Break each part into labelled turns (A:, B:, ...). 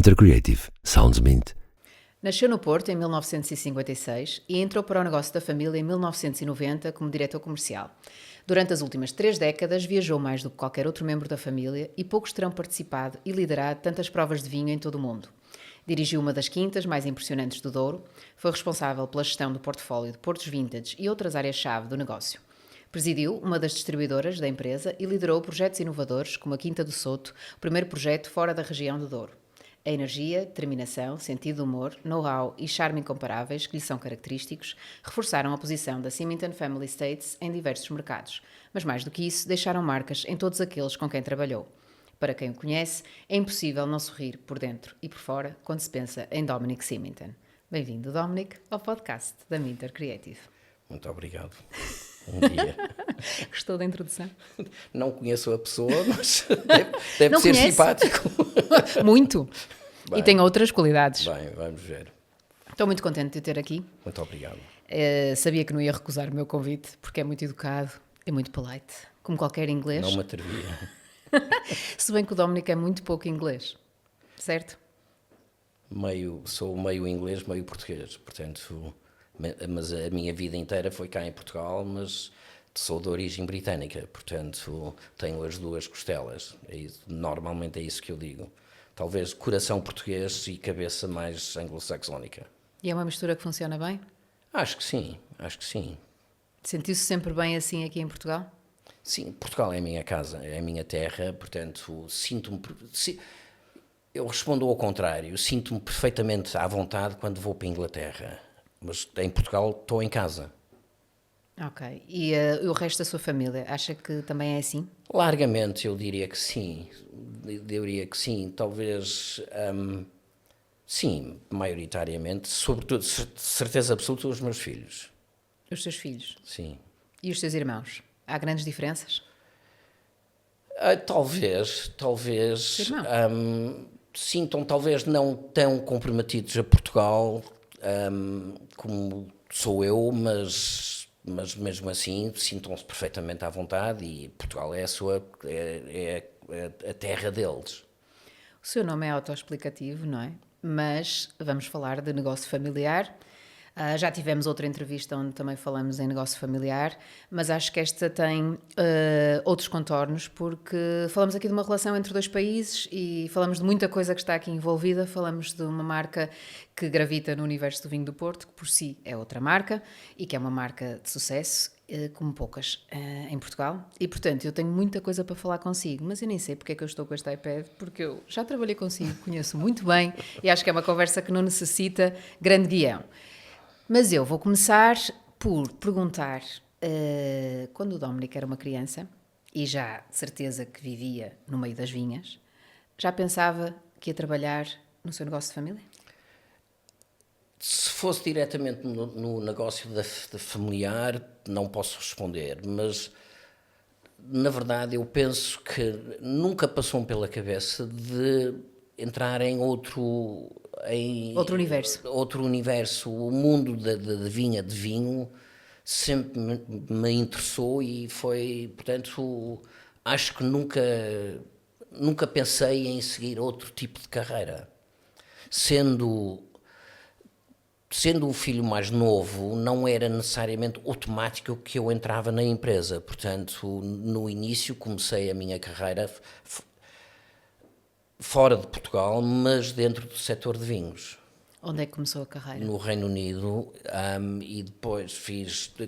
A: Minter Creative Sounds Mint.
B: Nasceu no Porto em 1956 e entrou para o negócio da família em 1990 como diretor comercial. Durante as últimas 3 décadas viajou mais do que qualquer outro membro da família e poucos terão participado e liderado tantas provas de vinho em todo o mundo. Dirigiu uma das quintas mais impressionantes do Douro, foi responsável pela gestão do portfólio de Portos Vintage e outras áreas-chave do negócio. Presidiu uma das distribuidoras da empresa e liderou projetos inovadores como a Quinta do Soto, o primeiro projeto fora da região do Douro. A energia, determinação, sentido de humor, know-how e charme incomparáveis que lhe são característicos reforçaram a posição da Symington Family Estates em diversos mercados, mas mais do que isso, deixaram marcas em todos aqueles com quem trabalhou. Para quem o conhece, é impossível não sorrir por dentro e por fora quando se pensa em Dominic Symington. Bem-vindo, Dominic, ao podcast da Minter Creative.
C: Muito obrigado. Um dia.
B: Gostou da introdução?
C: Não conheço a pessoa, mas deve
B: Não
C: ser
B: conhece?
C: simpático.
B: Muito!
C: Bem,
B: E tem outras qualidades.
C: Bem, vamos ver.
B: Estou muito contente de o ter aqui.
C: Muito obrigado.
B: Sabia que não ia recusar o meu convite, porque é muito educado e muito polite, como qualquer inglês.
C: Não me atrevia.
B: Se bem que o Dominic é muito pouco inglês, certo?
C: Sou meio inglês, meio português, portanto, mas a minha vida inteira foi cá em Portugal, mas sou de origem britânica, portanto, tenho as duas costelas. Normalmente é isso que eu digo. Talvez coração português e cabeça mais anglo-saxónica.
B: E é uma mistura que funciona bem?
C: Acho que sim, acho que sim.
B: Sentiu-se sempre bem assim aqui em Portugal?
C: Sim, Portugal é a minha casa, é a minha terra, portanto, eu respondo ao contrário, sinto-me perfeitamente à vontade quando vou para a Inglaterra, mas em Portugal estou em casa.
B: Ok. E o resto da sua família, acha que também é assim?
C: Largamente, eu diria que sim, talvez, sim, maioritariamente, sobretudo, certeza absoluta, os meus filhos,
B: Os seus filhos?
C: sim.
B: E os seus irmãos? Há grandes diferenças?
C: Talvez,
B: Seu irmão?
C: sintam talvez não tão comprometidos a Portugal como sou eu, mas mesmo assim sintam-se perfeitamente à vontade e Portugal é a terra deles.
B: O seu nome é autoexplicativo, não é? Mas vamos falar de negócio familiar. Já tivemos outra entrevista onde também falamos em negócio familiar, mas acho que esta tem outros contornos, porque falamos aqui de uma relação entre 2 países e falamos de muita coisa que está aqui envolvida. Falamos de uma marca que gravita no universo do vinho do Porto, que por si é outra marca e que é uma marca de sucesso, como poucas em Portugal. E, portanto, eu tenho muita coisa para falar consigo, mas eu nem sei porque é que eu estou com este iPad, porque eu já trabalhei consigo, conheço muito bem e acho que é uma conversa que não necessita grande guião. Mas eu vou começar por perguntar, quando o Dominic era uma criança, e já de certeza que vivia no meio das vinhas, já pensava que ia trabalhar no seu negócio de família?
C: Se fosse diretamente no negócio da familiar, não posso responder, mas na verdade eu penso que nunca passou-me pela cabeça de entrar em outro universo. O mundo da vinha, de vinho, sempre me interessou e foi, portanto, acho que nunca pensei em seguir outro tipo de carreira. Sendo o filho mais novo, não era necessariamente automático que eu entrava na empresa. Portanto, no início comecei a minha carreira fora de Portugal, mas dentro do setor de vinhos.
B: Onde é que começou a carreira?
C: No Reino Unido, e depois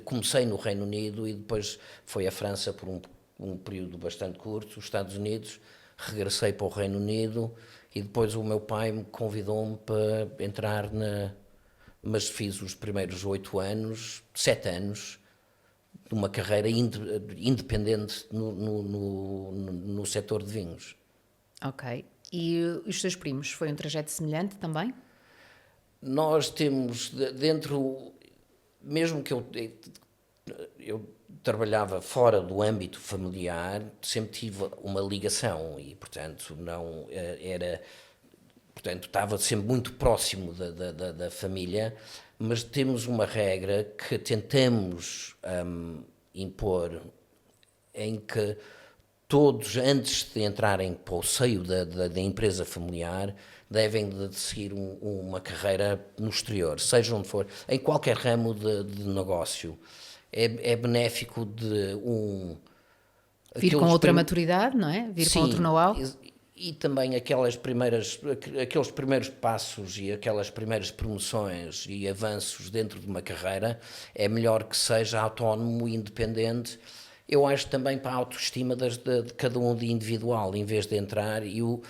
C: comecei no Reino Unido e depois foi a França por um período bastante curto, os Estados Unidos, regressei para o Reino Unido e depois o meu pai me convidou-me para entrar mas fiz os primeiros 7 anos, de uma carreira independente no setor de vinhos.
B: Ok. E os seus primos, foi um trajeto semelhante também?
C: Nós temos dentro, mesmo que eu trabalhava fora do âmbito familiar, sempre tive uma ligação e, portanto, não era... Portanto, estava sempre muito próximo da família, mas temos uma regra que tentamos impor, em que todos, antes de entrarem para o seio da empresa familiar, devem de seguir uma carreira no exterior, seja onde for, em qualquer ramo de negócio. É benéfico de
B: Vir com
C: aqueles
B: outra maturidade, não é? Vir com outro
C: Sim,
B: know-how.
C: e também aqueles primeiros passos e aquelas primeiras promoções e avanços dentro de uma carreira, é melhor que seja autónomo e independente. Eu acho também para a autoestima de cada um de individual, em vez de entrar. E o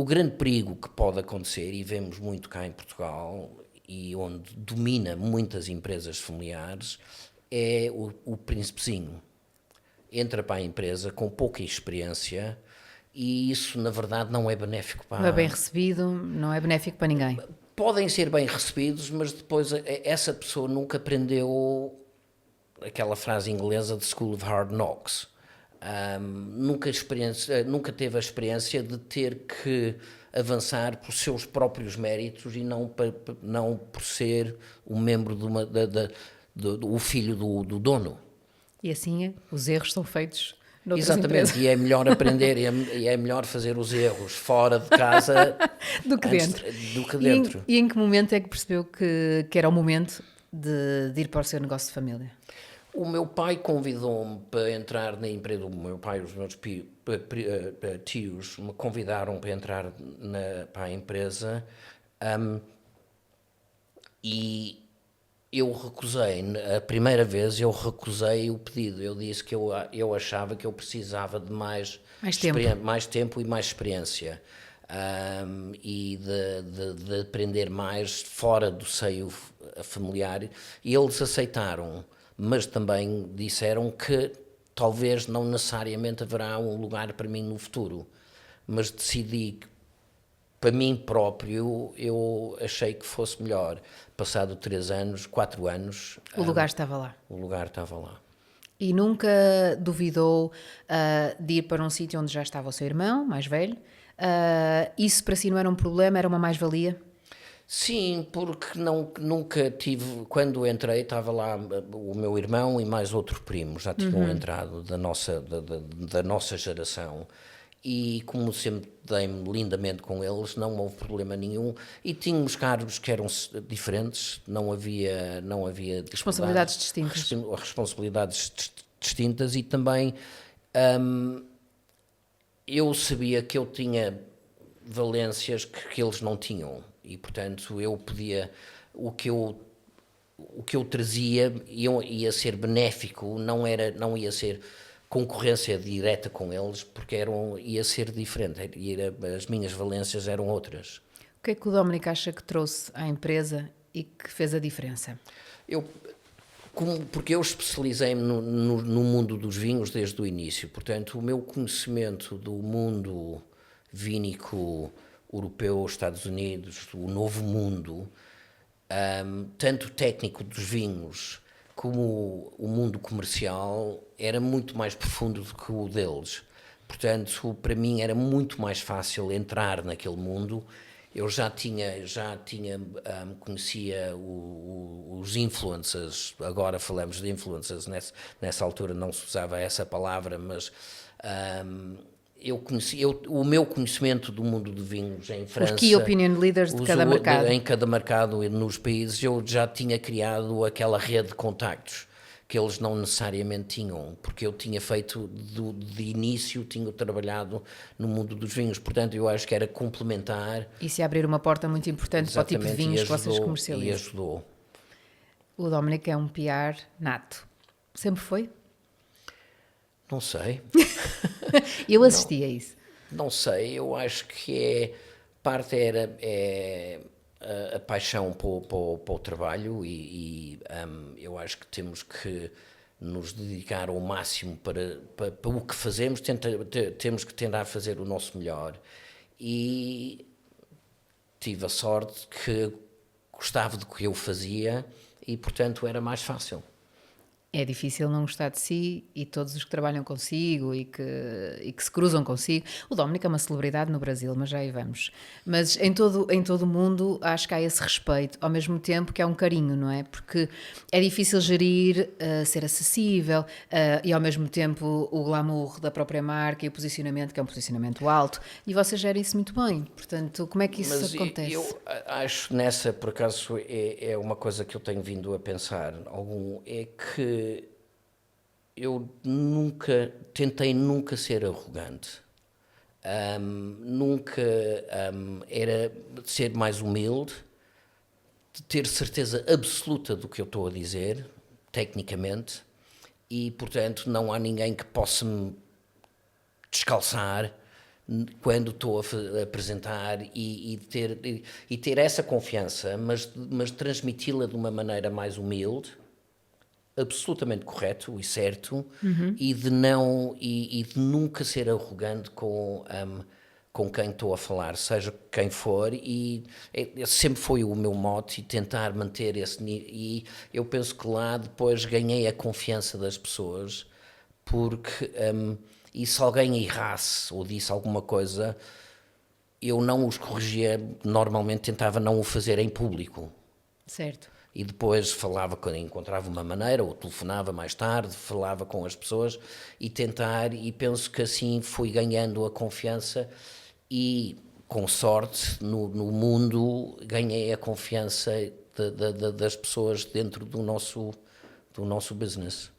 C: grande perigo que pode acontecer, e vemos muito cá em Portugal, e onde domina muitas empresas familiares, é o príncipezinho. Entra para a empresa com pouca experiência e isso, na verdade, não é benéfico para...
B: Não é bem recebido, não é benéfico para ninguém.
C: Podem ser bem recebidos, mas depois essa pessoa nunca aprendeu aquela frase inglesa de School of Hard Knocks. Nunca teve a experiência de ter que avançar por seus próprios méritos e não por ser um membro o filho do dono.
B: E assim os erros são feitos noutras
C: Exatamente,
B: empresas.
C: e é melhor aprender e é melhor fazer os erros fora de casa
B: do que dentro.
C: do que dentro.
B: E em que momento é que percebeu que era o momento de ir para o seu negócio de família?
C: O meu pai convidou-me para entrar na empresa. O meu pai e os meus tios me convidaram para entrar para a empresa, e eu recusei. A primeira vez eu recusei o pedido. Eu disse que eu achava que eu precisava de mais tempo e mais experiência, e de aprender mais fora do seio familiar. E eles aceitaram, mas também disseram que talvez não necessariamente haverá um lugar para mim no futuro. Mas decidi que, para mim próprio, eu achei que fosse melhor. Passado 4 anos...
B: O lugar estava lá.
C: O lugar estava lá.
B: E nunca duvidou de ir para um sítio onde já estava o seu irmão, mais velho? Isso para si não era um problema, era uma mais-valia?
C: Sim, porque nunca tive... Quando entrei, estava lá o meu irmão e mais outro primo, já tinham entrado da nossa geração. E como sempre dei-me lindamente com eles, não houve problema nenhum, e tínhamos cargos que eram diferentes, não havia
B: Responsabilidades distintas.
C: Responsabilidades distintas, e também eu sabia que eu tinha valências que eles não tinham, e portanto eu podia, o que eu trazia ia ser benéfico, não ia ser concorrência direta com eles, porque ia ser diferente, as minhas valências eram outras.
B: O que é que o Dominic acha que trouxe à empresa e que fez a diferença?
C: Porque eu especializei-me no mundo dos vinhos desde o início, portanto o meu conhecimento do mundo vínico europeu, Estados Unidos, o novo mundo, tanto técnico dos vinhos como o mundo comercial, era muito mais profundo do que o deles. Portanto, para mim era muito mais fácil entrar naquele mundo. Eu conhecia os influencers, agora falamos de influencers, nessa altura não se usava essa palavra, mas o meu conhecimento do mundo de vinhos em França...
B: Os key opinion leaders de cada mercado.
C: Em cada mercado e nos países, eu já tinha criado aquela rede de contactos que eles não necessariamente tinham, porque eu tinha feito, de início, tinha trabalhado no mundo dos vinhos, portanto eu acho que era complementar.
B: E se abrir uma porta muito importante para o tipo de vinhos que vocês comercializam.
C: E ajudou.
B: O Dominic é um PR nato. Sempre foi?
C: Não sei.
B: Eu assisti a isso.
C: Não sei, eu acho que parte é a paixão para o trabalho, e eu acho que temos que nos dedicar ao máximo para o que fazemos, temos que tentar fazer o nosso melhor. E tive a sorte que gostava do que eu fazia e, portanto, era mais fácil.
B: É difícil não gostar de si e todos os que trabalham consigo e que se cruzam consigo. O Dominic é uma celebridade no Brasil, mas já aí vamos. Mas em todo o mundo acho que há esse respeito, ao mesmo tempo que há um carinho, não é? Porque é difícil gerir, ser acessível e ao mesmo tempo o glamour da própria marca e o posicionamento, que é um posicionamento alto, e vocês gerem isso muito bem. Portanto, como é que isso
C: Mas
B: acontece?
C: eu acho nessa, por acaso, é uma coisa que eu tenho vindo a pensar, é que eu tentei nunca ser arrogante, nunca era ser mais humilde, de ter certeza absoluta do que eu estou a dizer, tecnicamente, e portanto não há ninguém que possa me descalçar quando estou a apresentar e ter essa confiança, mas transmiti-la de uma maneira mais humilde, absolutamente correto e certo, e de nunca ser arrogante com quem estou a falar, seja quem for, e sempre foi o meu mote e tentar manter esse nível, e eu penso que lá depois ganhei a confiança das pessoas, porque e se alguém errasse ou disse alguma coisa, eu não os corrigia, normalmente tentava não o fazer em público.
B: Certo.
C: E depois falava, quando encontrava uma maneira, ou telefonava mais tarde, falava com as pessoas e penso que assim fui ganhando a confiança e, com sorte, no mundo, ganhei a confiança das pessoas dentro do nosso business.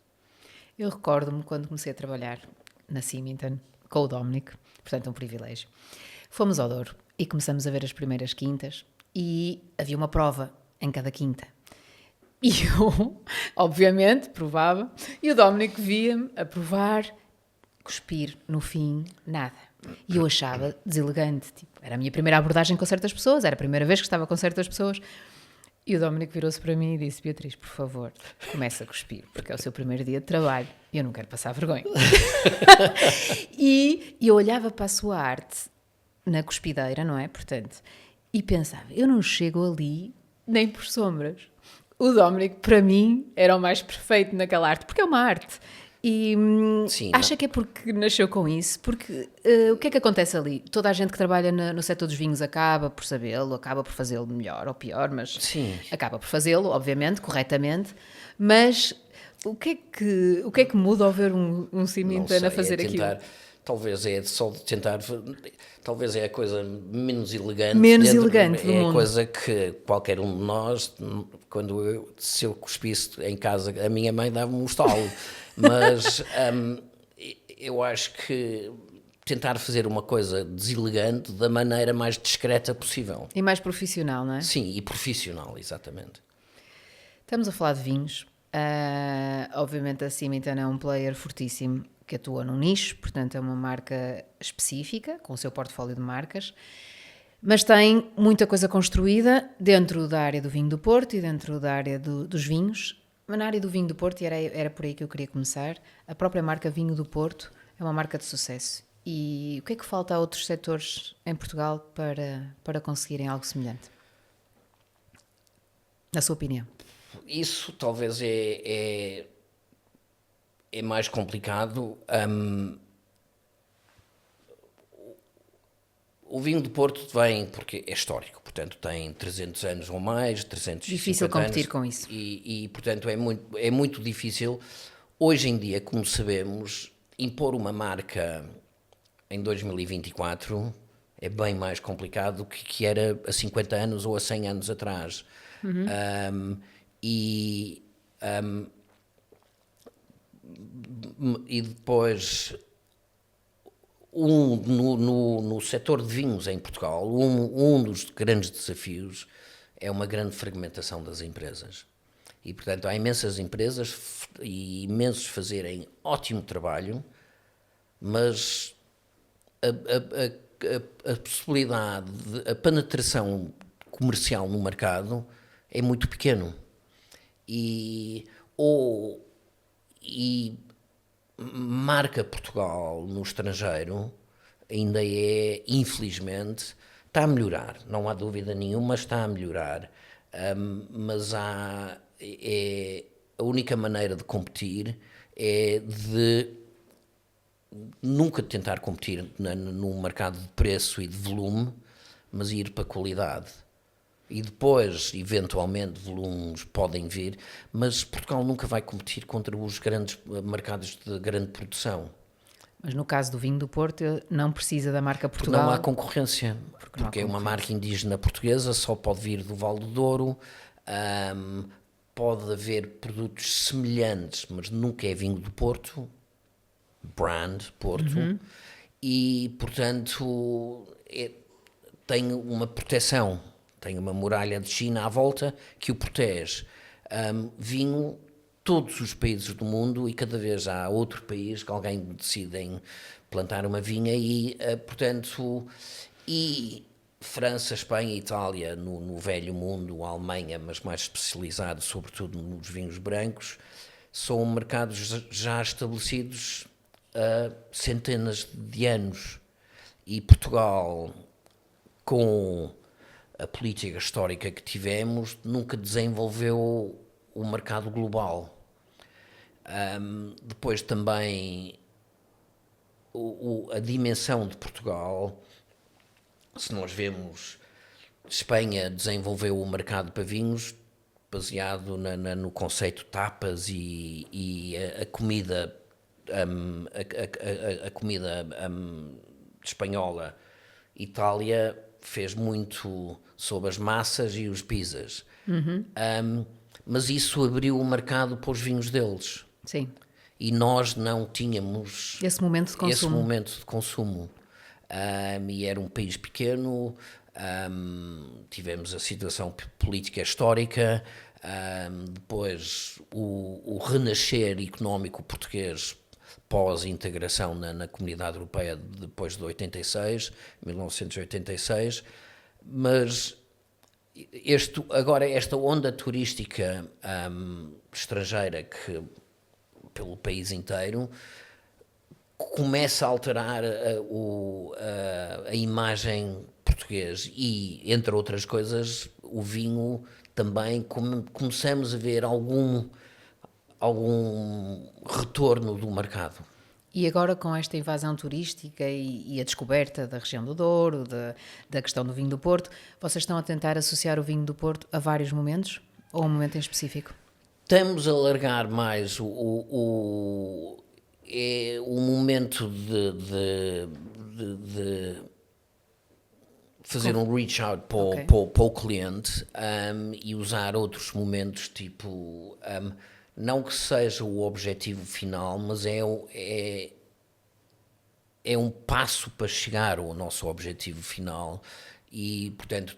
B: Eu recordo-me quando comecei a trabalhar na Symington com o Dominic, portanto um privilégio. Fomos ao Douro e começamos a ver as primeiras quintas e havia uma prova em cada quinta. E eu, obviamente, provava, e o Dominic via-me a provar, cuspir, no fim, nada. E eu achava deselegante, tipo, era a minha primeira abordagem com certas pessoas, era a primeira vez que estava com certas pessoas. E o Dominic virou-se para mim e disse: Beatriz, por favor, comece a cuspir, porque é o seu primeiro dia de trabalho e eu não quero passar vergonha. E eu olhava para a sua arte na cuspideira, não é? Portanto, e pensava: eu não chego ali nem por sombras. O Dominic, para mim, era o mais perfeito naquela arte, porque é uma arte. E
C: Sim,
B: acha que é porque nasceu com isso? Porque o que é que acontece ali? Toda a gente que trabalha no setor dos vinhos acaba por sabê-lo, acaba por fazê-lo melhor ou pior, mas
C: Sim.
B: acaba por fazê-lo, obviamente, corretamente. Mas o que é que muda ao ver um Symington a fazer aquilo?
C: Talvez é só de tentar, talvez é a coisa menos elegante.
B: Menos elegante do
C: é a
B: mundo.
C: coisa que qualquer um de nós, se eu cuspisse em casa, a minha mãe dava-me um estalo. Mas eu acho que tentar fazer uma coisa deselegante da maneira mais discreta possível.
B: E mais profissional, não é?
C: Sim, e profissional, exatamente.
B: Estamos a falar de vinhos. Obviamente a Symington é um player fortíssimo que atua num nicho, portanto é uma marca específica, com o seu portfólio de marcas, mas tem muita coisa construída dentro da área do vinho do Porto e dentro da área dos vinhos. Mas na área do vinho do Porto, e era por aí que eu queria começar, a própria marca Vinho do Porto é uma marca de sucesso. E o que é que falta a outros setores em Portugal para conseguirem algo semelhante? Na sua opinião?
C: Isso talvez é mais complicado. O vinho do Porto vem porque é histórico, portanto tem 300 anos ou mais, 350 anos.
B: Difícil competir com isso.
C: E portanto é muito difícil, hoje em dia, como sabemos, impor uma marca em 2024 é bem mais complicado do que era há 50 anos ou há 100 anos atrás. E depois, no setor de vinhos em Portugal, um dos grandes desafios é uma grande fragmentação das empresas. E, portanto, há imensas empresas e imensos fazerem ótimo trabalho, mas a possibilidade, a penetração comercial no mercado é muito pequeno. E marca Portugal no estrangeiro ainda infelizmente, está a melhorar, não há dúvida nenhuma, está a melhorar, mas a única maneira de competir é de nunca tentar competir num mercado de preço e de volume, mas ir para a qualidade. E depois, eventualmente, volumes podem vir, mas Portugal nunca vai competir contra os grandes mercados de grande produção.
B: Mas no caso do vinho do Porto, não precisa da marca
C: Porque
B: Portugal.
C: não há concorrência, porque é uma marca indígena portuguesa, só pode vir do Val do Douro, pode haver produtos semelhantes, mas nunca é vinho do Porto, brand Porto, e portanto tem uma proteção, tem uma muralha de China à volta que o protege. Vinho, todos os países do mundo, e cada vez há outro país que alguém decide em plantar uma vinha e, portanto, e França, Espanha, Itália no velho mundo, a Alemanha, mas mais especializado sobretudo nos vinhos brancos, são mercados já estabelecidos há centenas de anos. E Portugal, com a política histórica que tivemos, nunca desenvolveu o mercado global. Depois também a dimensão de Portugal, se nós vemos, Espanha desenvolveu o mercado para vinhos baseado no conceito tapas e a comida a comida espanhola. Itália fez muito sobre as massas e os pizzas. Mas isso abriu o mercado para os vinhos deles.
B: Sim.
C: E nós não tínhamos
B: Esse momento de consumo.
C: esse momento de consumo. E era um país pequeno, tivemos a situação política histórica, depois o renascer económico português pós-integração na Comunidade Europeia depois de 1986, mas agora esta onda turística estrangeira que pelo país inteiro começa a alterar a imagem portuguesa e, entre outras coisas, o vinho também começamos a ver algum retorno do mercado.
B: E agora com esta invasão turística e a descoberta da região do Douro, da questão do vinho do Porto, vocês estão a tentar associar o vinho do Porto a vários momentos ou a um momento em específico?
C: Estamos a alargar mais o momento de fazer um reach out para o cliente e usar outros momentos, tipo, não que seja o objetivo final, mas é um passo para chegar ao nosso objetivo final. E, portanto,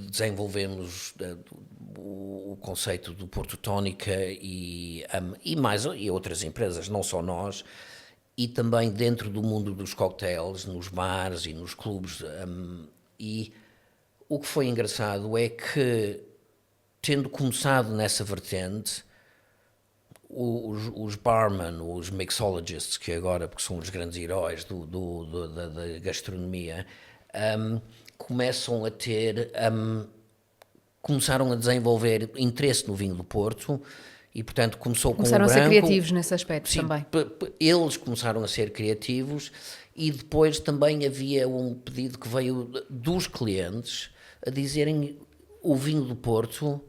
C: desenvolvemos o conceito do Porto Tónica e outras empresas, não só nós, e também dentro do mundo dos cocktails, nos bares e nos clubes. E o que foi engraçado é que, tendo começado nessa vertente, os barman, os mixologists, que agora porque são os grandes heróis da gastronomia, começaram a desenvolver interesse no vinho do Porto e, portanto,
B: começaram a ser criativos nesse aspecto.
C: Sim,
B: também.
C: Eles começaram a ser criativos e depois também havia um pedido que veio dos clientes a dizerem: o vinho do Porto,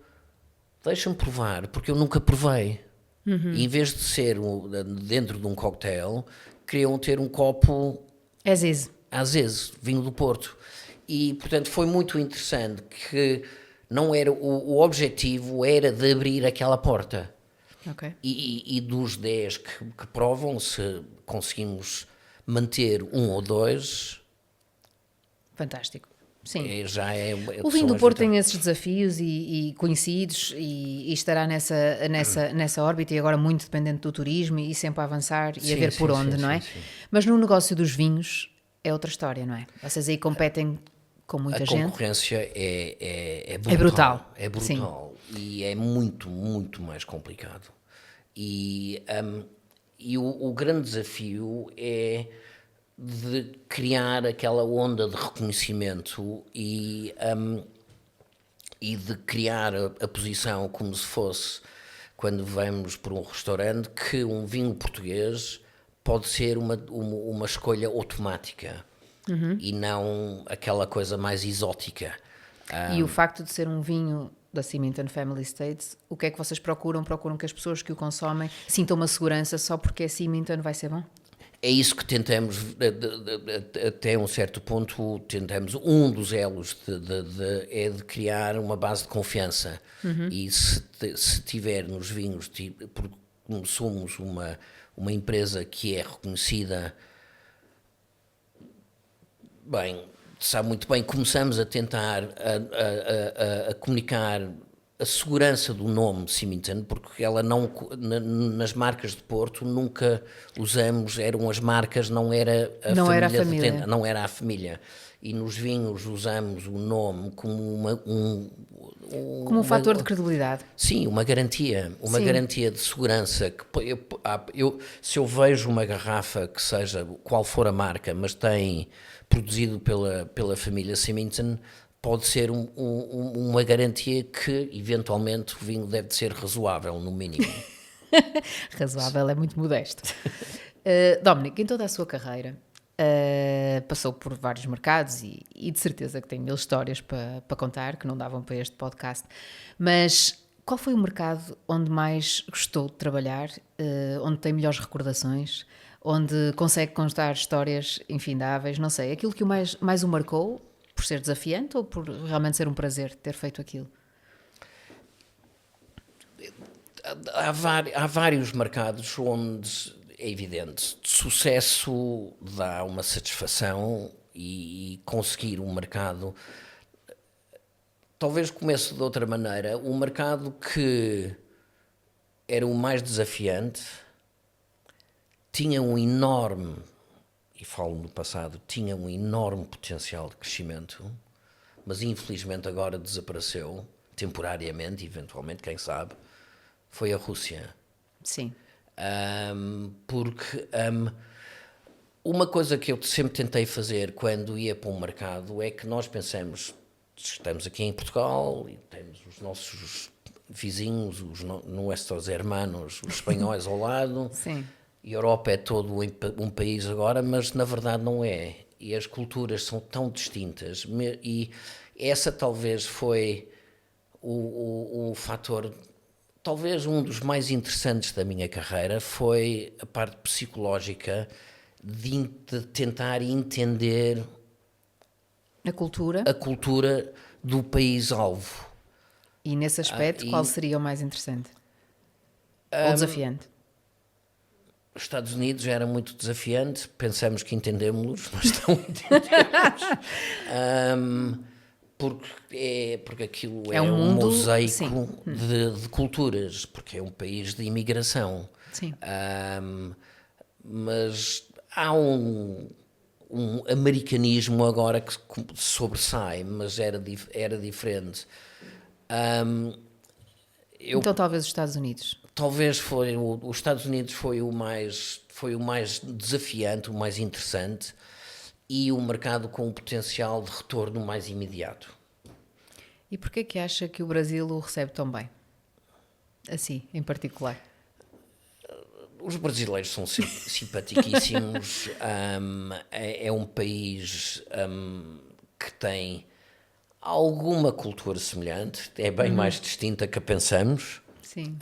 C: deixa-me provar, porque eu nunca provei. E em vez de ser dentro de um cocktail, queriam ter um copo
B: As is.
C: vinho do Porto. E, portanto, foi muito interessante que não era o objetivo era de abrir aquela porta.
B: Okay.
C: E dos 10 que provam, se conseguimos manter um ou dois,
B: Fantástico. Sim.
C: O
B: vinho do Porto tem esses desafios e conhecidos e estará nessa órbita e agora muito dependente do turismo e sempre a avançar e a ver por onde, não é? Sim. Mas no negócio dos vinhos é outra história, não é? Vocês aí competem com muita gente.
C: A concorrência é
B: brutal.
C: É brutal. Sim. E é muito, muito mais complicado. E o grande desafio é de criar aquela onda de reconhecimento e de criar a posição como se fosse quando vamos por um restaurante, que um vinho português pode ser uma escolha automática e não aquela coisa mais exótica.
B: E o facto de ser um vinho da Symington Family Estates, o que é que vocês procuram? Procuram que as pessoas que o consomem sintam uma segurança só porque é Symington vai ser bom?
C: É isso que tentamos, até um certo ponto, tentamos, um dos elos é de criar uma base de confiança. E se tiver nos vinhos, porque como somos uma empresa que é reconhecida, bem, sabe muito bem, começamos a tentar a comunicar a segurança do nome Symington, porque ela não, nas marcas de Porto nunca usamos, eram as marcas, não era a
B: Não
C: família,
B: era a família.
C: não era a família. E nos vinhos usamos o nome como
B: Como um fator de credibilidade.
C: sim, uma
B: Sim.
C: garantia de segurança. Que se eu vejo uma garrafa que seja qual for a marca, mas tem produzido pela família Symington, pode ser uma garantia que eventualmente o vinho deve ser razoável, no mínimo.
B: Razoável, é muito modesto. Dominic, em toda a sua carreira, passou por vários mercados e de certeza que tem mil histórias para contar, que não davam para este podcast, mas qual foi o mercado onde mais gostou de trabalhar, onde tem melhores recordações, onde consegue contar histórias infindáveis, não sei, aquilo que mais o marcou, por ser desafiante ou por realmente ser um prazer ter feito aquilo?
C: Há vários mercados onde é evidente, de sucesso dá uma satisfação e conseguir um mercado. Talvez comece de outra maneira. O mercado que era o mais desafiante tinha um enorme, e falo no passado, tinha um enorme potencial de crescimento, mas infelizmente agora desapareceu, temporariamente, eventualmente, quem sabe, foi a Rússia.
B: Sim.
C: Porque uma coisa que eu sempre tentei fazer quando ia para um mercado é que nós pensamos, estamos aqui em Portugal e temos os nossos vizinhos, os nossos hermanos, os espanhóis ao lado.
B: Sim.
C: A Europa é todo um país agora, mas na verdade não é. E as culturas são tão distintas. E essa talvez foi o fator, talvez um dos mais interessantes da minha carreira, foi a parte psicológica de tentar entender
B: A cultura.
C: a cultura do país-alvo.
B: E nesse aspecto, qual seria o mais interessante? Ou desafiante?
C: Os Estados Unidos era muito desafiante, pensamos que entendemos-los, mas não entendemos. Porque aquilo
B: É
C: é
B: um
C: um
B: mundo,
C: mosaico
B: sim.
C: de culturas, porque é um país de imigração.
B: Sim.
C: Mas há um americanismo agora que sobressai, mas era diferente.
B: Então talvez os Estados Unidos.
C: Talvez os Estados Unidos foi o mais desafiante, o mais interessante e o mercado com o potencial de retorno mais imediato.
B: E porquê que acha que o Brasil o recebe tão bem? Assim, em particular.
C: Os brasileiros são simpaticíssimos. É um país que tem alguma cultura semelhante, é bem mais distinta que a pensamos.
B: Sim.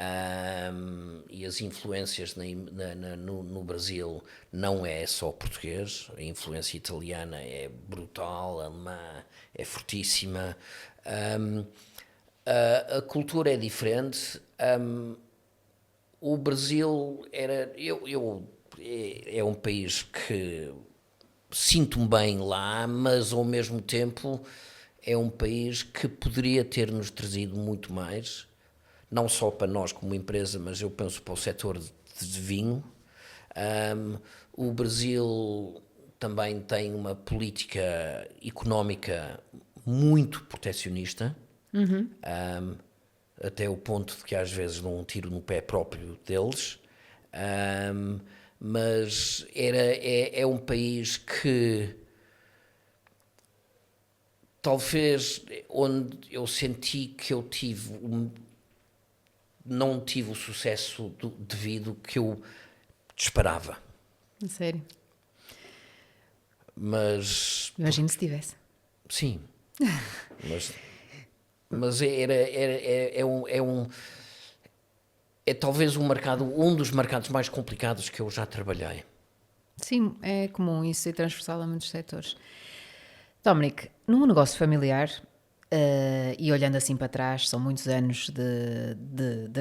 C: E as influências no Brasil não é só português, a influência italiana é brutal, a alemã é fortíssima, a cultura é diferente. O Brasil é um país que sinto-me bem lá, mas ao mesmo tempo é um país que poderia ter-nos trazido muito mais, não só para nós como empresa, mas eu penso para o setor de vinho. O Brasil também tem uma política económica muito protecionista, até o ponto de que às vezes dão um tiro no pé próprio deles. Mas é um país que talvez onde eu senti que eu tive não tive o sucesso devido que eu esperava.
B: Sério?
C: Mas,
B: Imagino se tivesse.
C: sim, mas é talvez um dos mercados mais complicados que eu já trabalhei.
B: Sim, é comum isso e transversal a muitos setores. Dominic, num negócio familiar, e olhando assim para trás, são muitos anos de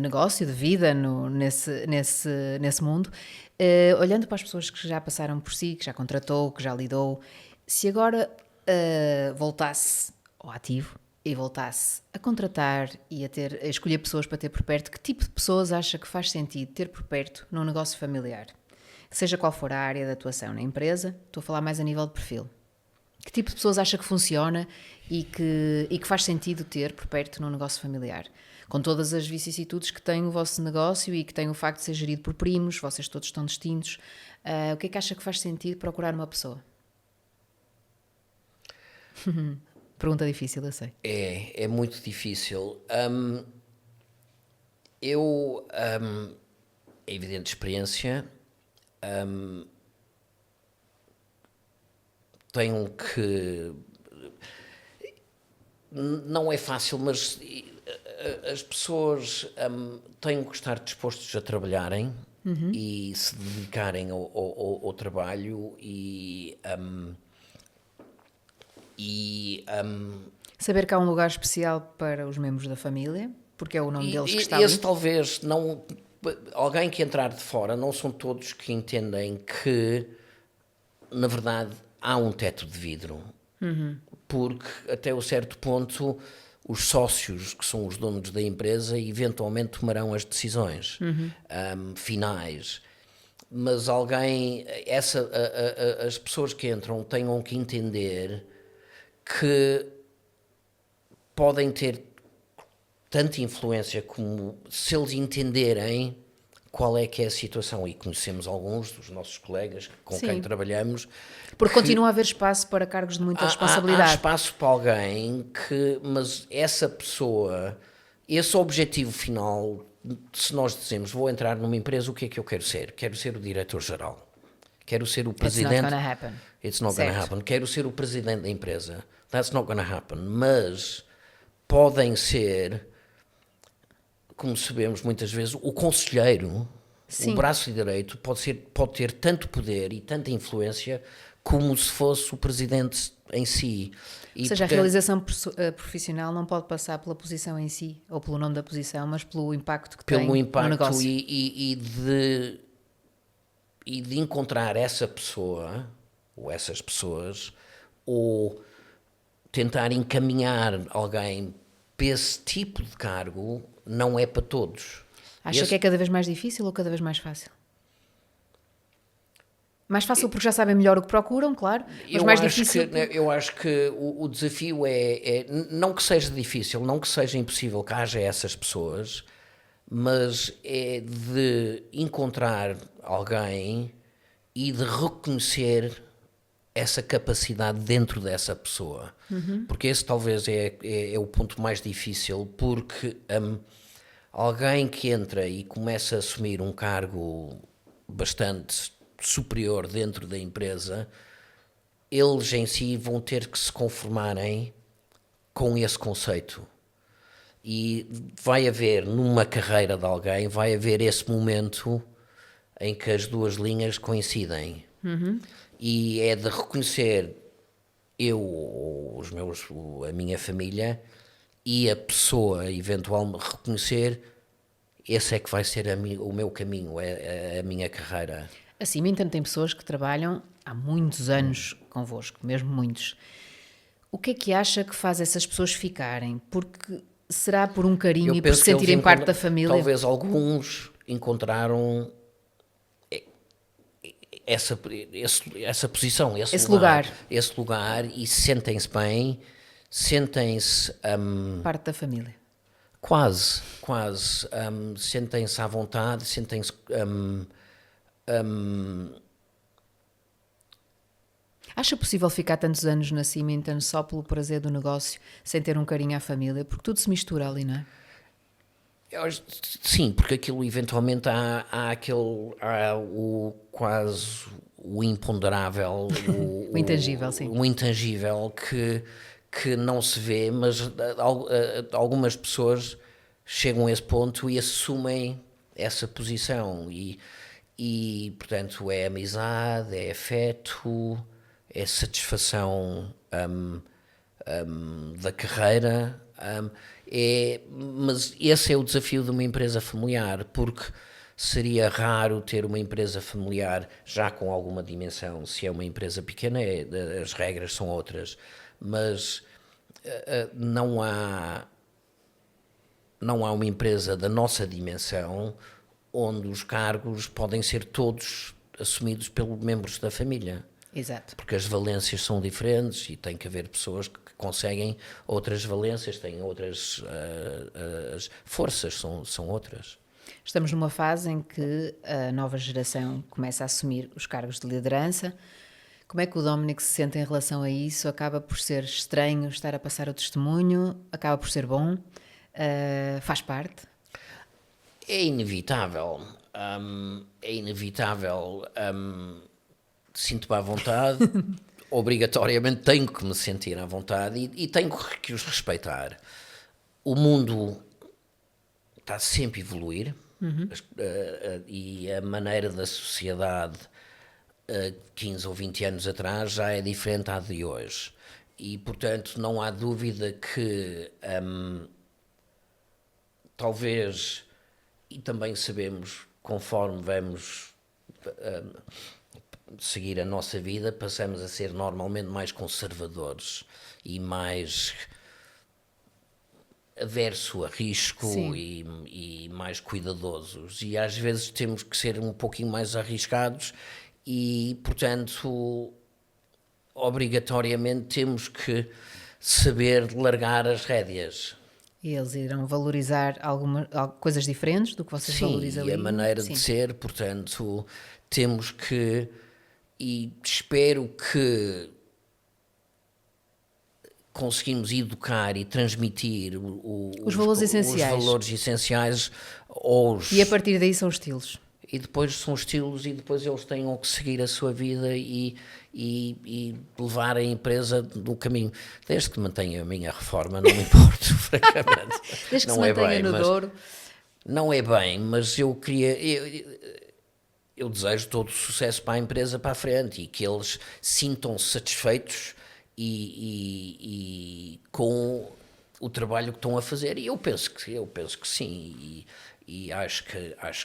B: negócio, de vida nesse mundo, olhando para as pessoas que já passaram por si, que já contratou, que já lidou, se agora voltasse ao ativo e voltasse a contratar e a escolher pessoas para ter por perto, que tipo de pessoas acha que faz sentido ter por perto num negócio familiar? Seja qual for a área de atuação na empresa, estou a falar mais a nível de perfil. Que tipo de pessoas acha que funciona e que faz sentido ter por perto num negócio familiar? Com todas as vicissitudes que tem o vosso negócio e que tem o facto de ser gerido por primos, vocês todos estão distintos, o que é que acha que faz sentido procurar uma pessoa? Pergunta difícil, eu sei.
C: É muito difícil. É evidente experiência, tenho que... Não é fácil, mas as pessoas têm que estar dispostos a trabalharem e se dedicarem ao trabalho
B: Saber que há um lugar especial para os membros da família, porque é o nome deles que está
C: esse
B: ali.
C: talvez não... Alguém que entrar de fora, não são todos que entendem que, na verdade, há um teto de vidro. Porque, até um certo ponto, os sócios, que são os donos da empresa, eventualmente tomarão as decisões finais. Mas as pessoas que entram tenham que entender que podem ter tanta influência como se eles entenderem qual é que é a situação, e conhecemos alguns dos nossos colegas com
B: Sim.
C: quem trabalhamos.
B: Porque continua a haver espaço para cargos de muita
C: Há
B: responsabilidade.
C: espaço para alguém mas essa pessoa, esse objetivo final, se nós dizemos vou entrar numa empresa, o que é que eu quero ser? Quero ser o diretor-geral. Quero ser o presidente.
B: It's not gonna happen.
C: It's not gonna
B: Certo.
C: happen. Quero ser o presidente da empresa. That's not gonna happen. Mas podem ser, como sabemos muitas vezes, o conselheiro,
B: Sim.
C: o braço direito, pode ter tanto poder e tanta influência como se fosse o presidente em si.
B: Ou seja, a realização profissional não pode passar pela posição em si, ou pelo nome da posição, mas pelo impacto que tem
C: pelo
B: no
C: impacto
B: negócio.
C: e de encontrar essa pessoa, ou essas pessoas, ou tentar encaminhar alguém para esse tipo de cargo, não é para todos.
B: Acha que é cada vez mais difícil ou cada vez mais fácil? Mais fácil porque já sabem melhor o que procuram, claro, mas mais difícil...
C: Eu acho que o desafio não que seja difícil, não que seja impossível que haja essas pessoas, mas é de encontrar alguém e de reconhecer essa capacidade dentro dessa pessoa. Porque esse talvez é o ponto mais difícil, porque alguém que entra e começa a assumir um cargo bastante superior dentro da empresa, eles em si vão ter que se conformarem com esse conceito. E vai haver, numa carreira de alguém, vai haver esse momento em que as duas linhas coincidem. E é de reconhecer a minha família e a pessoa, eventualmente, reconhecer esse é que vai ser o meu caminho, a minha carreira.
B: Assim, então tem pessoas que trabalham há muitos anos convosco, mesmo muitos. O que é que acha que faz essas pessoas ficarem? Porque será por um carinho e por se sentirem parte da família?
C: Talvez alguns encontraram essa posição, esse lugar e sentem-se bem, sentem-se
B: Parte da família.
C: quase, sentem-se à vontade, sentem-se
B: Acha possível ficar tantos anos na Symington só pelo prazer do negócio, sem ter um carinho à família? Porque tudo se mistura ali, não é?
C: Sim, porque aquilo eventualmente há quase o imponderável,
B: O intangível, sim.
C: o intangível que não se vê, mas algumas pessoas chegam a esse ponto e assumem essa posição e portanto é amizade, é afeto, é satisfação da carreira, mas esse é o desafio de uma empresa familiar, porque seria raro ter uma empresa familiar já com alguma dimensão. Se é uma empresa pequena, as regras são outras, mas não há uma empresa da nossa dimensão onde os cargos podem ser todos assumidos pelos membros da família.
B: Exato.
C: Porque as valências são diferentes e tem que haver pessoas que conseguem outras valências, têm outras as forças, são outras.
B: Estamos numa fase em que a nova geração começa a assumir os cargos de liderança. Como é que o Dominic se sente em relação a isso? Acaba por ser estranho estar a passar o testemunho? Acaba por ser bom? Faz parte?
C: É inevitável. É inevitável. Sinto-me à vontade. Obrigatoriamente tenho que me sentir à vontade e tenho que os respeitar. O mundo está sempre a evoluir e a maneira da sociedade 15 ou 20 anos atrás já é diferente à de hoje. E, portanto, não há dúvida que talvez, e também sabemos, conforme vamos seguir a nossa vida, passamos a ser normalmente mais conservadores e mais averso a risco e mais cuidadosos. E às vezes temos que ser um pouquinho mais arriscados e, portanto, obrigatoriamente temos que saber largar as rédeas.
B: E eles irão valorizar coisas diferentes do que vocês valorizam
C: e
B: ali?
C: a maneira de ser, portanto, temos que, e espero que conseguimos educar e transmitir
B: os valores essenciais.
C: Os valores essenciais
B: E a partir daí são estilos.
C: E depois são estilos e depois eles tenham que seguir a sua vida e levar a empresa no caminho. Desde que mantenha a minha reforma, não me importo, francamente.
B: Desde que
C: não
B: se mantenha no Douro.
C: Não é bem, mas eu queria... Eu desejo todo o sucesso para a empresa para a frente e que eles sintam-se satisfeitos e com o trabalho que estão a fazer. E eu penso que sim. E acho que as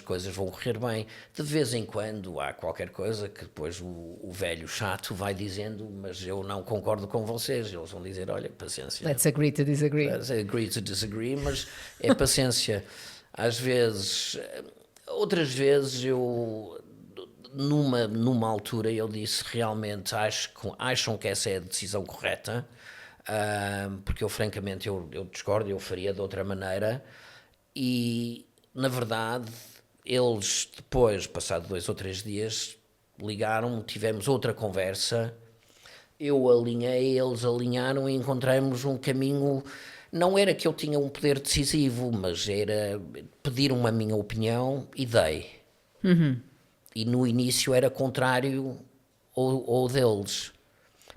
C: coisas vão correr bem. De vez em quando há qualquer coisa que depois o velho chato vai dizendo, mas eu não concordo com vocês. Eles vão dizer, olha, paciência.
B: Let's agree to disagree.
C: Let's agree to disagree, mas é paciência. Às vezes, outras vezes numa altura eu disse realmente acham que essa é a decisão correta, porque eu francamente eu discordo, eu faria de outra maneira e na verdade eles depois, passado 2 ou 3 dias, ligaram-me, tivemos outra conversa, eu alinhei, eles alinharam e encontramos um caminho. Não era que eu tinha um poder decisivo, mas era pediram a minha opinião e dei. E no início era contrário ao deles.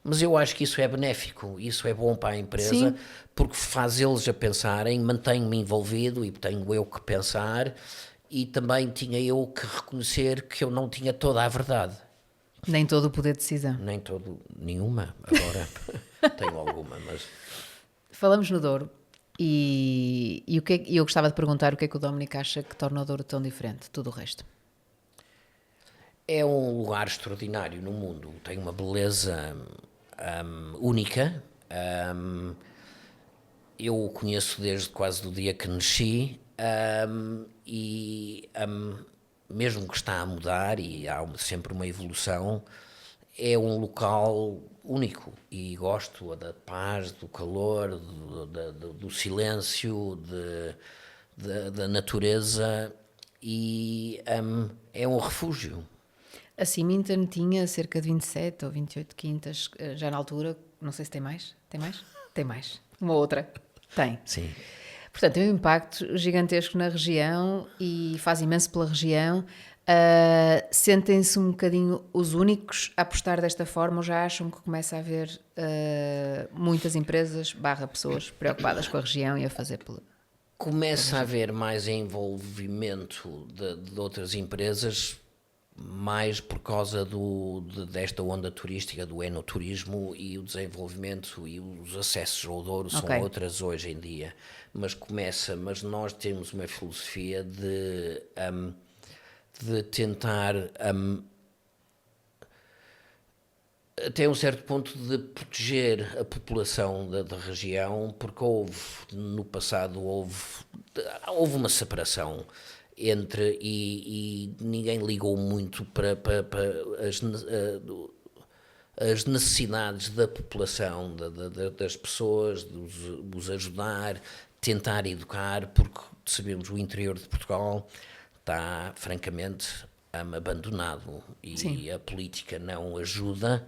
C: Mas eu acho que isso é benéfico, isso é bom para a empresa,
B: Sim.
C: porque faz eles a pensarem, mantenho-me envolvido e tenho eu que pensar e também tinha eu que reconhecer que eu não tinha toda a verdade.
B: Nem todo o poder de decisão.
C: Nenhuma, agora tenho alguma, mas...
B: Falamos no Douro e eu gostava de perguntar o que é que o Dominic acha que torna o Douro tão diferente de tudo o resto.
C: É um lugar extraordinário no mundo, tem uma beleza única. Eu o conheço desde quase do dia que nasci mesmo que está a mudar e há sempre uma evolução, é um local único e gosto da paz, do calor, do silêncio, da natureza e é um refúgio.
B: A Symington tinha cerca de 27 ou 28 quintas, já na altura, não sei se tem mais. Tem mais? Tem mais. Uma outra. Tem.
C: Sim.
B: Portanto, tem um impacto gigantesco na região e faz imenso pela região. Sentem-se um bocadinho os únicos a apostar desta forma ou já acham que começa a haver muitas empresas / pessoas preocupadas com a região e a fazer pela...
C: Começa a haver mais envolvimento de outras empresas, mais por causa desta onda turística, do enoturismo, e o desenvolvimento e os acessos ao Douro são outras hoje em dia. Mas nós temos uma filosofia de tentar, até um certo ponto, de proteger a população da região, porque no passado houve uma separação entre, e ninguém ligou muito para as necessidades da população, das pessoas, de os ajudar, tentar educar, porque sabemos o interior de Portugal está francamente abandonado e
B: Sim.
C: a política não ajuda.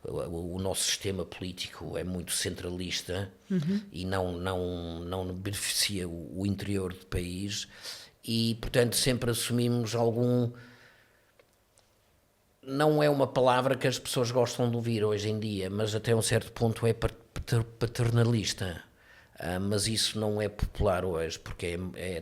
C: O nosso sistema político é muito centralista e não beneficia o interior do país, e portanto sempre assumimos algum... Não é uma palavra que as pessoas gostam de ouvir hoje em dia, mas até um certo ponto é paternalista. Mas isso não é popular hoje, porque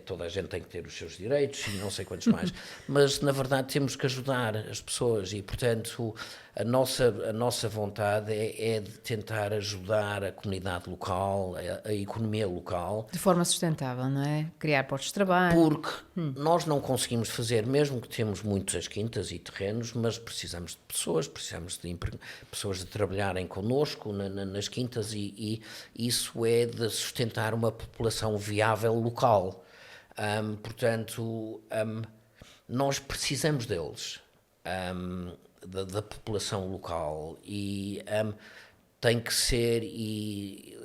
C: toda a gente tem que ter os seus direitos e não sei quantos mais. Mas, na verdade, temos que ajudar as pessoas e, portanto, a nossa vontade é de tentar ajudar a comunidade local, a economia local.
B: De forma sustentável, não é? Criar postos de trabalho.
C: Porque nós não conseguimos fazer, mesmo que temos muitas quintas e terrenos, mas precisamos de pessoas, precisamos de pessoas de trabalharem connosco nas quintas, e isso é de sustentar uma população viável local. Portanto, nós precisamos deles, da população local, e tem que ser, e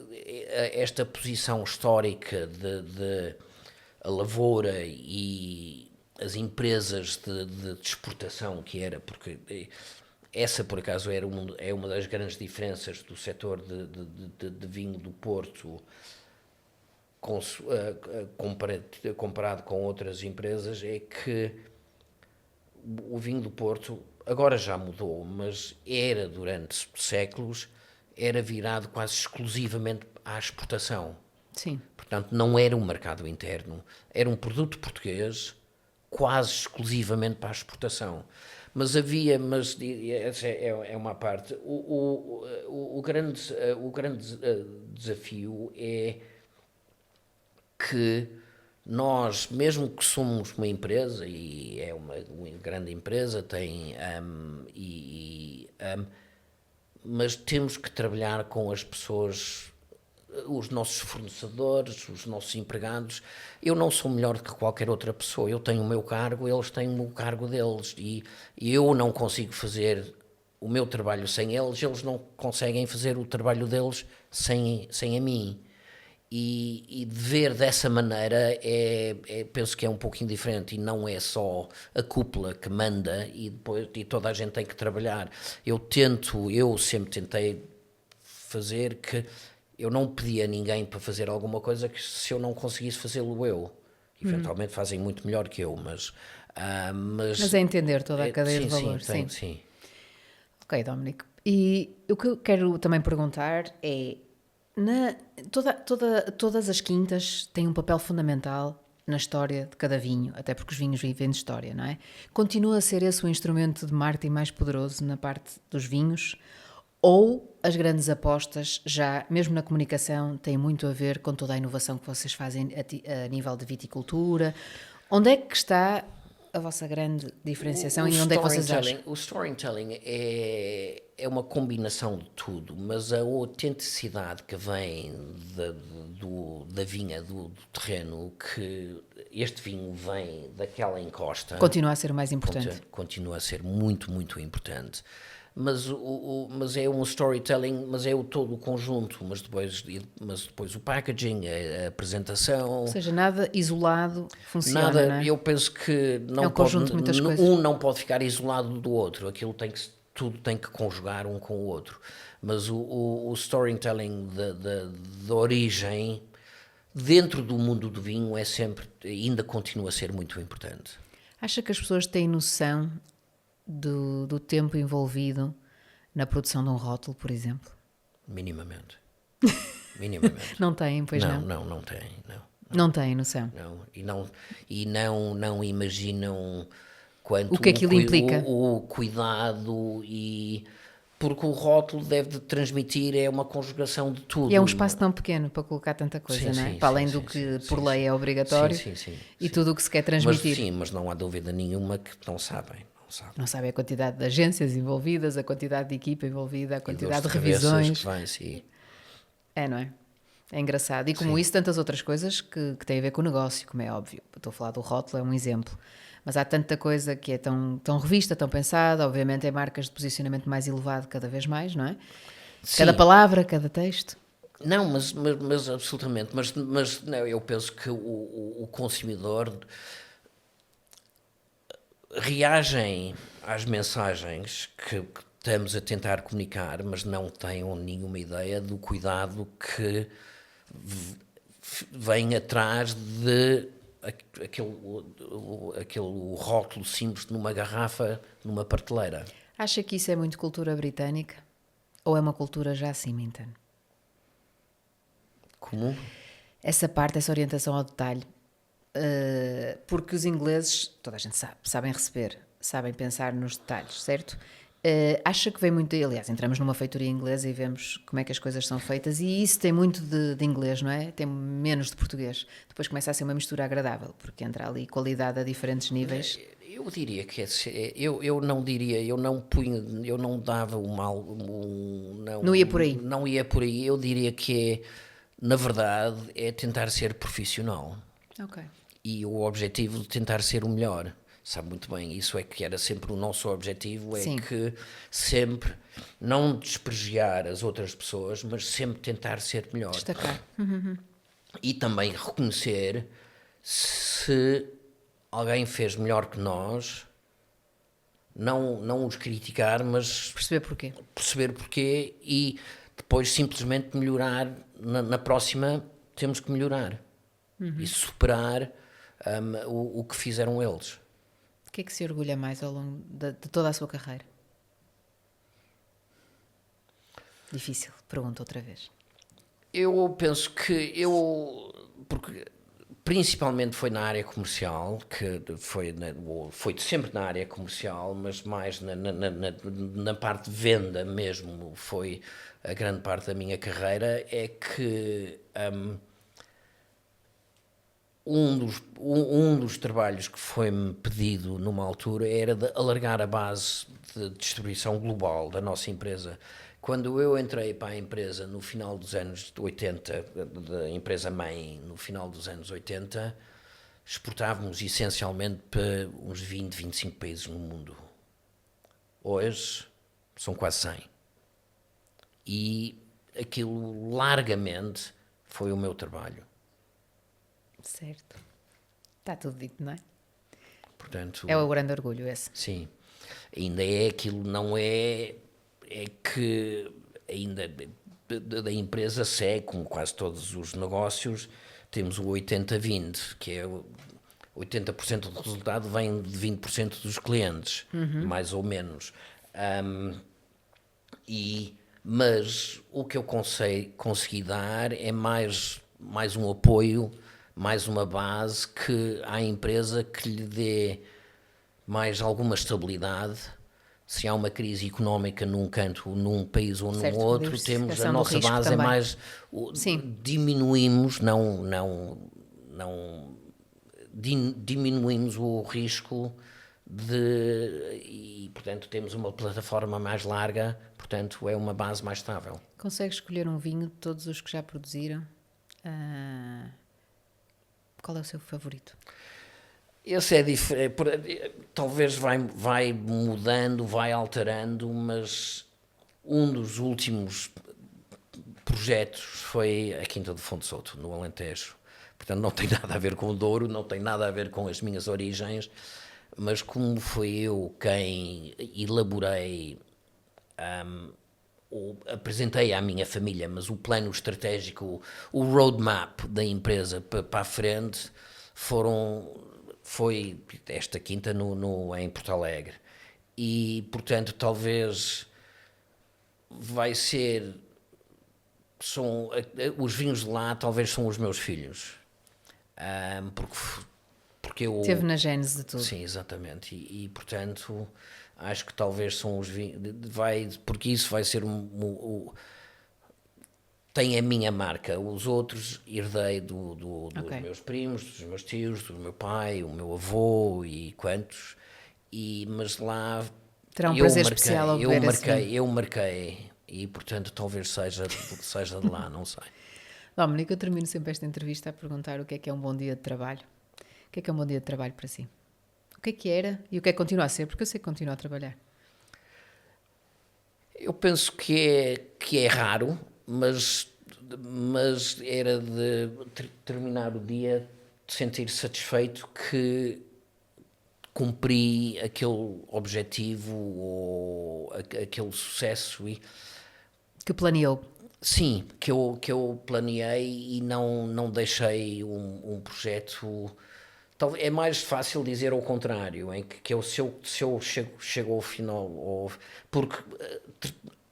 C: esta posição histórica de a lavoura e as empresas de exportação que era, porque essa por acaso é uma das grandes diferenças do setor de vinho do Porto comparado com outras empresas, é que o vinho do Porto agora já mudou, mas era durante séculos, era virado quase exclusivamente à exportação.
B: Sim.
C: Portanto, não era um mercado interno, era um produto português quase exclusivamente para a exportação. Mas essa é uma parte. O grande desafio é que nós, mesmo que somos uma empresa, e é uma grande empresa, mas temos que trabalhar com as pessoas, os nossos fornecedores, os nossos empregados. Eu não sou melhor do que qualquer outra pessoa, eu tenho o meu cargo, eles têm o cargo deles, e eu não consigo fazer o meu trabalho sem eles, eles não conseguem fazer o trabalho deles sem a mim. E de ver dessa maneira penso que é um pouco indiferente, e não é só a cúpula que manda e toda a gente tem que trabalhar. Eu sempre tentei fazer que eu não pedia a ninguém para fazer alguma coisa que, se eu não conseguisse fazê-lo eu. Eventualmente fazem muito melhor que eu, mas
B: é entender toda a cadeia de valor.
C: Sim.
B: Ok, Dominic. E o que eu quero também perguntar é, todas as quintas têm um papel fundamental na história de cada vinho, até porque os vinhos vivem de história, não é? Continua a ser esse o instrumento de marketing mais poderoso na parte dos vinhos? Ou as grandes apostas, já mesmo na comunicação, têm muito a ver com toda a inovação que vocês fazem a nível de viticultura? Onde é que está a vossa grande diferenciação e onde é que vocês acham?
C: O storytelling é uma combinação de tudo, mas a autenticidade que vem da vinha, do terreno, que este vinho vem daquela encosta...
B: Continua a ser o mais importante.
C: Continua a ser muito, muito importante. Mas é um storytelling, mas é todo o conjunto, mas depois o packaging, a apresentação...
B: Ou seja, nada isolado funciona,
C: nada,
B: não é?
C: Eu penso que não
B: é um conjunto de muitas coisas.
C: Um não pode ficar isolado do outro, tudo tem que conjugar um com o outro. Mas o storytelling da origem dentro do mundo do vinho é sempre, ainda continua a ser muito importante.
B: Acha que as pessoas têm noção do tempo envolvido na produção de um rótulo, por exemplo?
C: Minimamente. Minimamente.
B: Não têm, pois não?
C: Não tem, não.
B: Não têm noção.
C: Não, não imaginam quanto
B: O que aquilo implica.
C: o cuidado e porque o rótulo deve de transmitir é uma conjugação de tudo.
B: E é um espaço tão pequeno para colocar tanta coisa,
C: Sim,
B: não é?
C: sim,
B: Para além
C: sim,
B: do
C: sim,
B: que
C: sim,
B: por
C: sim,
B: lei é obrigatório e tudo o que se quer transmitir.
C: Mas não há dúvida nenhuma que não sabem.
B: Não sabe a quantidade de agências envolvidas, a quantidade de equipa envolvida, a quantidade de
C: cabeças
B: revisões.
C: que vêm, sim.
B: É, não é? É engraçado. E como isso, tantas outras coisas que têm a ver com o negócio, como é óbvio. Estou a falar do rótulo, é um exemplo. Mas há tanta coisa que é tão revista, tão pensada, obviamente em marcas de posicionamento mais elevado cada vez mais, não é? Cada
C: Sim.
B: palavra, cada texto.
C: Não, mas absolutamente. Mas não, eu penso que o consumidor reagem às mensagens que estamos a tentar comunicar, mas não têm nenhuma ideia do cuidado que vem atrás de aquele rótulo simples numa garrafa, numa prateleira.
B: Acha que isso é muito cultura britânica? Ou é uma cultura já assim, Minton?
C: Como?
B: Essa parte, essa orientação ao detalhe. Porque os ingleses, toda a gente sabe, sabem receber, sabem pensar nos detalhes, certo? Acha que vem muito, aliás, entramos numa feitoria inglesa e vemos como é que as coisas são feitas e isso tem muito de inglês, não é? Tem menos de português. Depois começa a ser uma mistura agradável, porque entra ali qualidade a diferentes níveis.
C: Eu diria que eu não diria, eu não punha, eu não dava o mal,
B: Não ia por aí.
C: Não ia por aí. Eu diria que na verdade, é tentar ser profissional.
B: Ok.
C: E o objetivo de tentar ser o melhor. Sabe muito bem, isso é que era sempre o nosso objetivo, é
B: Sim.
C: que sempre não desprestigiar as outras pessoas, mas sempre tentar ser melhor.
B: Destacar.
C: E também reconhecer se alguém fez melhor que nós, não os criticar, mas
B: Perceber porquê.
C: perceber porquê e depois simplesmente melhorar. Na próxima temos que melhorar e superar o que fizeram eles.
B: De que é que se orgulha mais ao longo de toda a sua carreira? Difícil, pergunto outra vez.
C: Eu penso que porque principalmente foi na área comercial, que foi sempre na área comercial, mas mais na parte de venda mesmo, foi a grande parte da minha carreira, é que um dos trabalhos que foi-me pedido numa altura era de alargar a base de distribuição global da nossa empresa. Quando eu entrei para a empresa no final dos anos 80, da empresa-mãe no final dos anos 80, exportávamos essencialmente para uns 20, 25 países no mundo. Hoje são quase 100. E aquilo largamente foi o meu trabalho.
B: Certo. Está tudo dito, não é?
C: Portanto,
B: É o grande orgulho esse.
C: sim. Ainda é aquilo, não é... É que ainda da empresa segue, como quase todos os negócios, temos o 80-20, que é 80% do resultado vem de 20% dos clientes, mais ou menos. Mas o que eu consegui dar é mais um apoio, mais uma base que à empresa que lhe dê mais alguma estabilidade. Se há uma crise económica num canto, num país ou num
B: Certo,
C: outro,
B: diversificação
C: temos a
B: do
C: nossa
B: risco
C: base
B: também.
C: é mais
B: Sim.
C: diminuímos o risco e portanto temos uma plataforma mais larga, portanto é uma base mais estável.
B: Consegue escolher um vinho de todos os que já produziram? Qual é o seu favorito?
C: Esse é diferente, talvez vai mudando, vai alterando, mas um dos últimos projetos foi a Quinta do Fonte Souto, no Alentejo. Portanto, não tem nada a ver com o Douro, não tem nada a ver com as minhas origens, mas como fui eu quem elaborei apresentei à minha família, mas o plano estratégico, o roadmap da empresa para a frente foi esta quinta em Porto Alegre. E, portanto, talvez vai ser... os vinhos de lá talvez são os meus filhos. Porque eu...
B: Teve na gênese de tudo.
C: Sim, exatamente. Portanto, acho que talvez são os vinhos... Porque isso vai ser tem a minha marca. Os outros herdei dos meus primos, dos meus tios, do meu pai, o meu avô e quantos. Mas lá...
B: Terá um prazer especial ao beber
C: Eu marquei. E, portanto, talvez seja de lá, não sei.
B: Dominic, eu termino sempre esta entrevista a perguntar o que é um bom dia de trabalho. O que é um bom dia de trabalho para si? O que era e o que continua a ser? Porque eu sei que continua a trabalhar.
C: Eu penso que é raro, mas era de terminar o dia de sentir satisfeito que cumpri aquele objetivo ou aquele sucesso
B: que planeou.
C: Sim, que eu planeei e não deixei um projeto. Talvez é mais fácil dizer ao contrário, em que se eu chego ao final, porque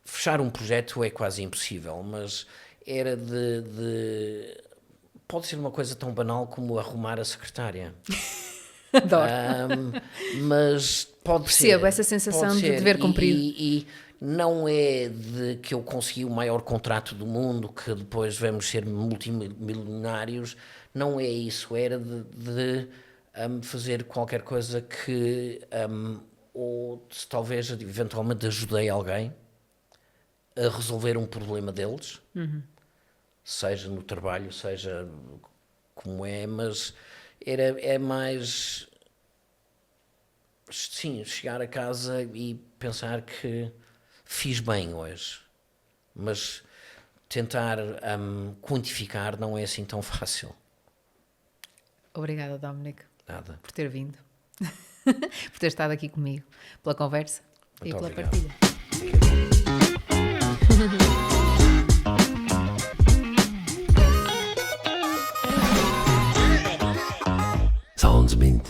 C: fechar um projeto é quase impossível, mas era pode ser uma coisa tão banal como arrumar a secretária.
B: Adoro.
C: Mas pode
B: Percebo
C: ser.
B: essa sensação de dever cumprido.
C: E não é de que eu consegui o maior contrato do mundo, que depois vamos ser multimilionários, não é isso, era de fazer qualquer coisa que, ou se talvez eventualmente ajudei alguém a resolver um problema deles, seja no trabalho, seja como mas é mais, sim, chegar a casa e pensar que fiz bem hoje, mas tentar quantificar não é assim tão fácil.
B: Obrigada, Dominic.
C: Nada.
B: Por ter vindo, por ter estado aqui comigo, pela conversa e pela partilha.
A: Sounds Mint.